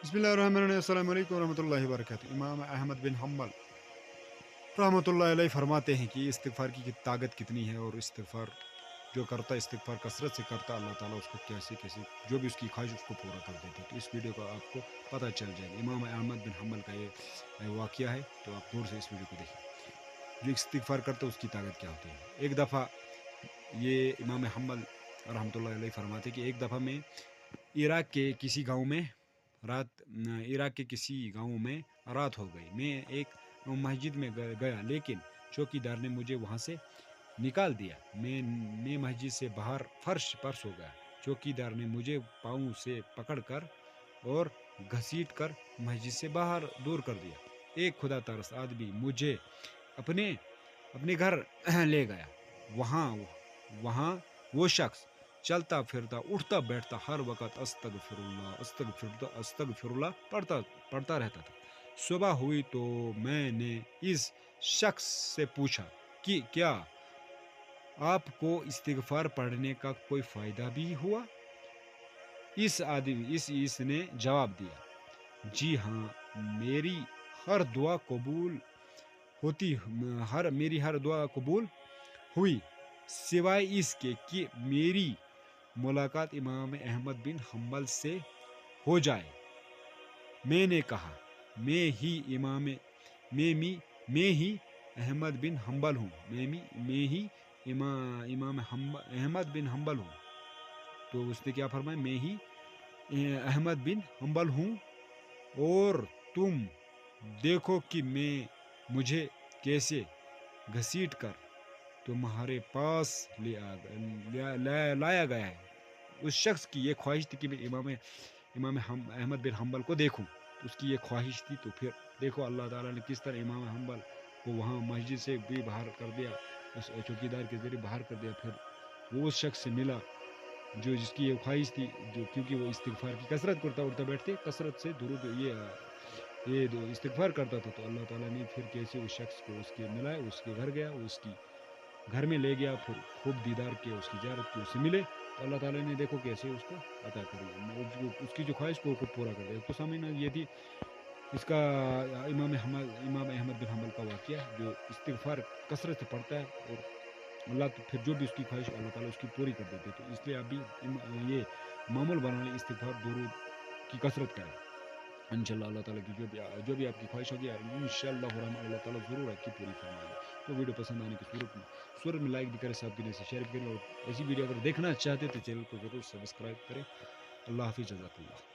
बिस्मिल्लाहिर्रहमानिर्रहीम अस्सलाम वालेकुम रहमतुल्लाहि व बरकातहू। इमाम अहमद बिन हम्बल रहमतुल्लाहि अलैहि फरमाते हैं कि इस्तिगफार की ताकत कितनी है, और इस्तिगफार जो करता है, इस्तिगफार कसरत से करता, अल्लाह ताला उसको कैसे कैसे जो भी उसकी ख्वाहिश उसको पूरा कर देते हैं। तो इस वीडियो का आपको पता चल जाएगा इमाम अहमद बिन हम्बल का ये वाक़या है। तो आप गौर से इस वीडियो को देखिए, जो इस्तिगफार करता है उसकी ताकत क्या होती है। एक दफ़ा ये इमाम हम्बल रहमतुल्लाहि अलैहि फरमाते हैं कि एक दफ़ा मैं इराक के किसी गाँव में इराक के किसी गाँव में रात हो गई। मैं एक मस्जिद में गया, लेकिन चौकीदार ने मुझे वहाँ से निकाल दिया। मैं मस्जिद से बाहर फर्श पर सो गया। चौकीदार ने मुझे पाँव से पकड़कर और घसीट कर मस्जिद से बाहर दूर कर दिया। एक खुदा तरस आदमी मुझे अपने अपने घर ले गया। वहाँ वहाँ वो शख्स चलता फिरता उठता बैठता हर वक्त अस्तगफिरुल्लाह अस्तगफिरुल्लाह अस्तगफिरुल्लाह पढ़ता पढ़ता रहता था। सुबह हुई तो मैंने इस शख्स से पूछा कि क्या आपको इस्तिगफार पढ़ने का कोई फ़ायदा भी हुआ? इसने जवाब दिया, जी हाँ, मेरी हर दुआ कबूल होती मेरी हर दुआ कबूल हुई, सिवाय इसके कि मेरी मुलाकात इमाम अहमद बिन हम्बल से हो जाए। मैंने कहा, मैं ही इमाम मैं ही अहमद बिन हम्बल हूँ। मैं ही अहमद बिन हम्बल हूँ। तो उसने क्या फरमाया, मैं ही अहमद बिन हम्बल हूँ, और तुम देखो कि मुझे कैसे घसीट कर तुम्हारे पास लाया गया है। उस शख्स की ये ख्वाहिश थी कि मैं अहमद बिन हम्बल को देखूं। तो उसकी ये ख्वाहिश थी। तो फिर देखो अल्लाह ताला ने किस तरह इमाम हम्बल को वहाँ मस्जिद से भी बाहर कर दिया, उस चौकीदार के जरिए बाहर कर दिया। फिर वो उस शख्स से मिला जो जिसकी ये ख्वाहिश थी, जो क्योंकि वो इस्तिगफार की कसरत करता, उठता बैठते कसरत से दुरूद ये इस्तिगफार करता था। तो अल्लाह ताला ने फिर कैसे उस शख्स को उसके मिलाए, उसके घर गया, उसकी घर में ले गया, फिर खूब दीदार किया, उसकी ज़ियारत की, उससे मिले। तो अल्लाह ताला ने देखो कैसे उसको अता करी, उसकी जो ख्वाहिश को पूरा कर दिया। तो सामने ये थी इसका इमाम अहमद बिन हम्बल का वाक़या, जो इस्तिगफार कसरत से पढ़ता है, और अल्लाह तो फिर जो भी उसकी ख्वाहिश अल्लाह ताला उसकी पूरी कर देते हैं। तो इसलिए आप भी ये मामूल बना लें, इस्तिगफार दुरूद की कसरत करें। इंशाल्लाह अल्लाह ताला की जो भी आपकी ख्वाहिश होगी, इंशाल्लाह रहमान अल्लाह ताला ज़रूर आपकी पूरी फरमाएगा। तो वीडियो पसंद आने की सूरत में लाइक भी करें, साथ देने से शेयर भी करें, और ऐसी वीडियो अगर देखना चाहते हैं तो चैनल को ज़रूर सब्सक्राइब करें। अल्लाह हाफ़िज़, जज़ाकल्लाह।